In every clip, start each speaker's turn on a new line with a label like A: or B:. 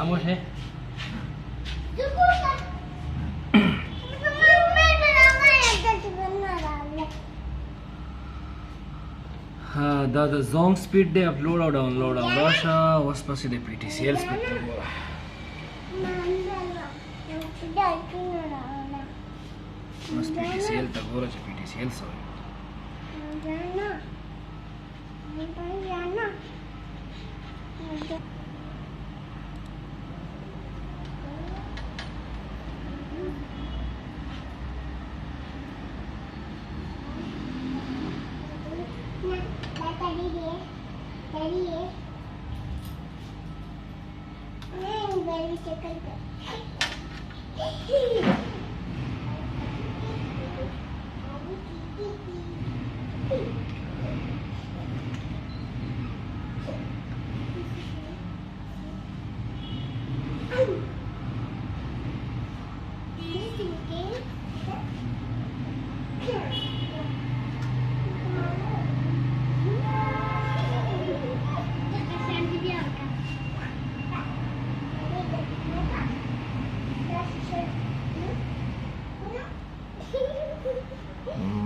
A: खामोश है دا د زونګ سپیډ دی اپلوډ او ډاونلوډ او راشه اوس پسې د پی ټی سی ایل سپیډ ته وګوره اوس پی ټی سی ایل ته ګوره چې پی ټی سی ایل څه وایي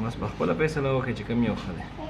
A: بس په خپله فیصله وکړئ چې کوم یو ښه دی